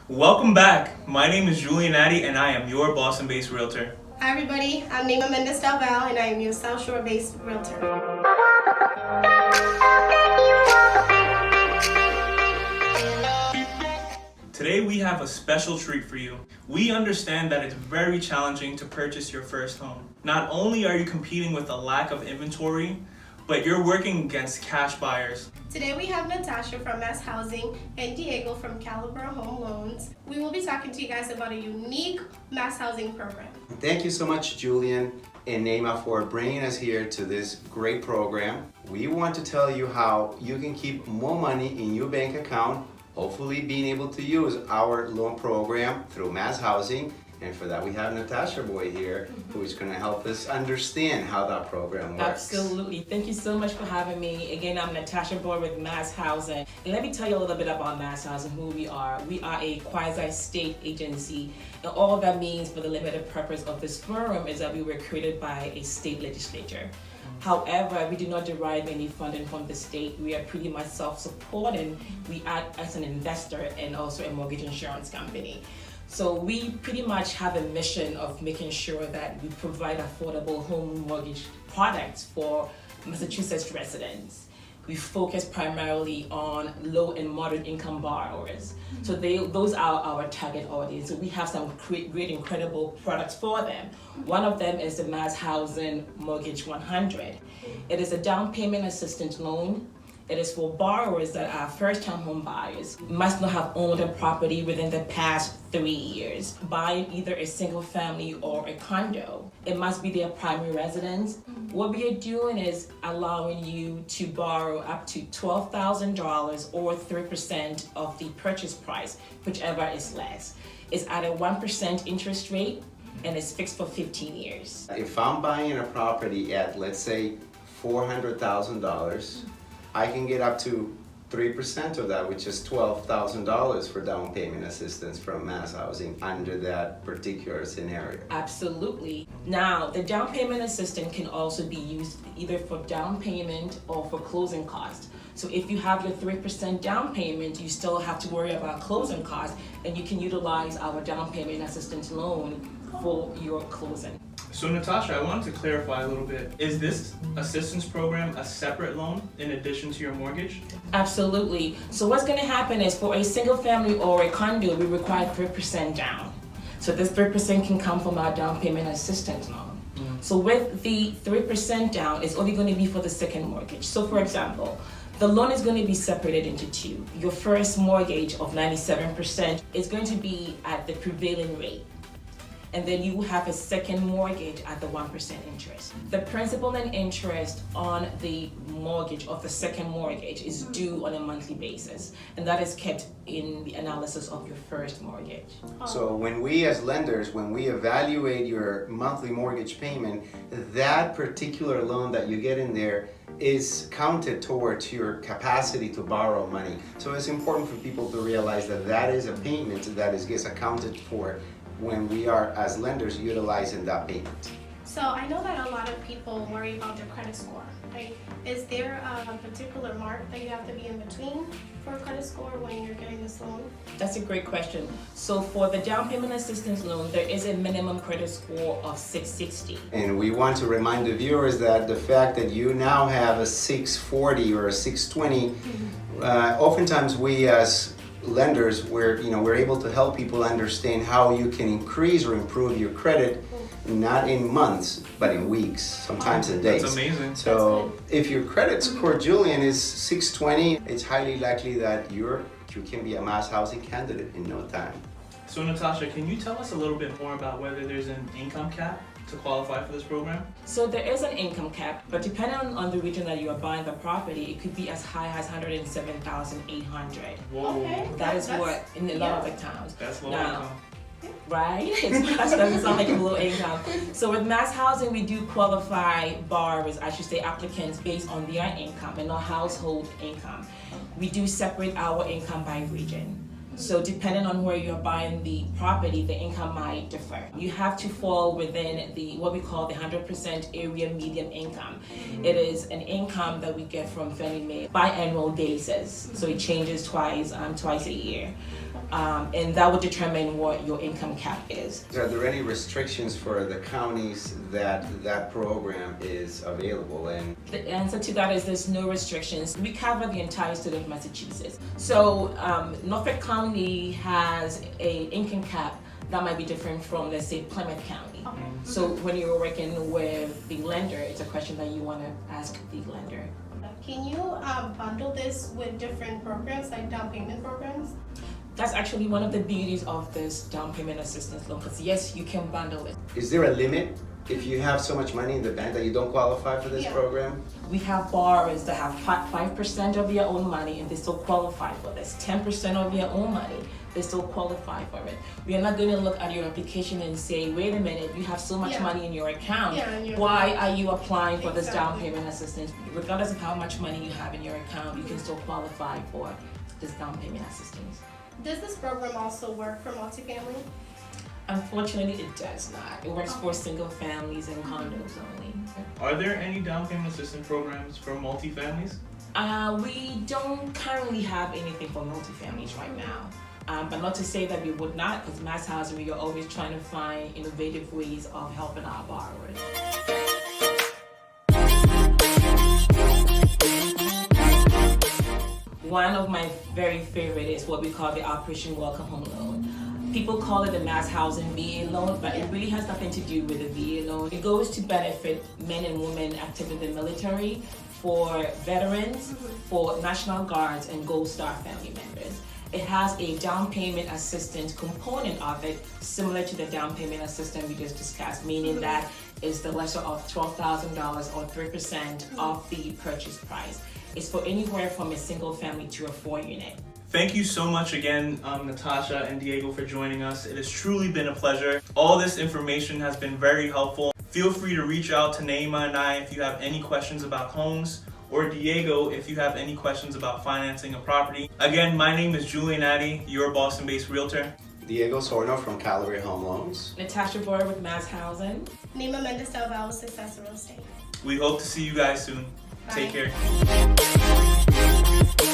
Welcome back. My name is Julian Addy and I am your Boston-based realtor. Hi everybody, I'm Nima Mendes Del Val and I am your South Shore-based realtor. Today we have a special treat for you. We understand that it's very challenging to purchase your first home. Not only are you competing with a lack of inventory, but you're working against cash buyers. Today we have Natasha from Mass Housing and Diego from Caliber Home Loans. We will be talking to you guys about a unique Mass Housing program. Thank you so much, Julian and Neema, for bringing us here to this great program. We want to tell you how you can keep more money in your bank account, hopefully being able to use our loan program through Mass Housing. And for that, we have Natasha Boy here, who is going to help us understand how that program works. Absolutely. Thank you so much for having me. Again, I'm Natasha Boy with Mass Housing. And let me tell you a little bit about Mass Housing, who we are. We are a quasi-state agency. And all that means for the limited purpose of this firm is that we were created by a state legislature. However, we do not derive any funding from the state. We are pretty much self-supporting. We act as an investor and also a mortgage insurance company. So we pretty much have a mission of making sure that we provide affordable home mortgage products for Massachusetts residents. We focus primarily on low and moderate income borrowers. So those are our target audience. So we have some great, incredible products for them. One of them is the Mass Housing Mortgage 100. It is a down payment assistance loan. It is for borrowers that are first-time home buyers, must not have owned a property within the past 3 years, buying either a single family or a condo. It must be their primary residence. What we are doing is allowing you to borrow up to $12,000 or 3% of the purchase price, whichever is less. It's at a 1% interest rate and it's fixed for 15 years. If I'm buying a property at, let's say, $400,000, I can get up to 3% of that, which is $12,000 for down payment assistance from Mass Housing under that particular scenario. Absolutely. Now, the down payment assistance can also be used either for down payment or for closing costs. So if you have your 3% down payment, you still have to worry about closing costs, and you can utilize our down payment assistance loan for your closing. So Natasha, I wanted to clarify a little bit. Is this assistance program a separate loan in addition to your mortgage? Absolutely. So what's going to happen is for a single family or a condo, we require 3% down. So this 3% can come from our down payment assistance loan. So with the 3% down, it's only going to be for the second mortgage. So for example, the loan is going to be separated into two. Your first mortgage of 97% is going to be at the prevailing rate. And then you have a second mortgage at the 1% interest. The principal and interest on the mortgage of the second mortgage is due on a monthly basis, and that is kept in the analysis of your first mortgage. So when we as lenders, when we evaluate your monthly mortgage payment, that particular loan that you get in there is counted towards your capacity to borrow money. So it's important for people to realize that that is a payment that gets accounted for when we are, as lenders, utilizing that payment. So I know that a lot of people worry about their credit score, right? Is there a particular mark that you have to be in between for a credit score when you're getting this loan? That's a great question. So for the down payment assistance loan, there is a minimum credit score of 660. And we want to remind the viewers that the fact that you now have a 640 or a 620, oftentimes we as lenders, we're able to help people understand how you can increase or improve your credit, not in months, but in weeks, sometimes in days. That's amazing. So if your credit score, Julian, is 620, it's highly likely that you can be a Mass Housing candidate in no time. So Natasha, can you tell us a little bit more about whether there's an income cap to qualify for this program? So there is an income cap, but depending on the region that you are buying the property, it could be as high as $107,800. Whoa. Okay. That is what in a lot of the towns. That's low Now, income. right? That doesn't sound like a low income. So with Mass Housing, we do qualify borrowers, I should say applicants, based on their income and not household income. We do separate our income by region. So depending on where you're buying the property, the income might differ. You have to fall within the what we call the 100% area median income. It is an income that we get from Fannie Mae biannual basis. So it changes twice a year. and that would determine what your income cap is. Are there any restrictions for the counties that that program is available in? The answer to that is there's no restrictions. We cover the entire state of Massachusetts. So Norfolk County has a income cap that might be different from, let's say, Plymouth County. Okay. So when you're working with the lender, it's a question that you want to ask the lender. Can you bundle this with different programs, like down payment programs? That's actually one of the beauties of this down payment assistance loan, because yes, you can bundle it. Is there a limit if you have so much money in the bank that you don't qualify for this Yeah. program? We have borrowers that have 5% of their own money and they still qualify for this. 10% of their own money, they still qualify for it. We are not going to look at your application and say, wait a minute, you have so much Yeah. money in your account. Yeah, and you're- Why are you applying for this down Exactly. payment assistance? Regardless of how much money you have in your account, you can still qualify for this down payment assistance. Does this program also work for multifamily? Unfortunately, it does not. It works for single families and condos only. Are there any down payment assistance programs for multifamilies? We don't currently have anything for multifamilies right now. But not to say that we would not, because Mass Housing, we are always trying to find innovative ways of helping our borrowers. One of my very favorite is what we call the Operation Welcome Home Loan. People call it the Mass Housing VA loan, but it really has nothing to do with the VA loan. It goes to benefit men and women active in the military, for veterans, for National Guards, and Gold Star family members. It has a down payment assistance component of it, similar to the down payment assistance we just discussed, meaning that it's the lesser of $12,000 or 3% of the purchase price. It's for anywhere from a single family to a 4-unit. Thank you so much again, Natasha and Diego, for joining us. It has truly been a pleasure. All this information has been very helpful. Feel free to reach out to Naima and I if you have any questions about homes, or Diego if you have any questions about financing a property. Again, my name is Julian Addy, your Boston-based realtor. Diego Sorno from Calvary Home Loans. Natasha Boyer with Mass Housing. Nima Mendes Del Valle, Success Real Estate. We hope to see you guys soon. Take Bye. care.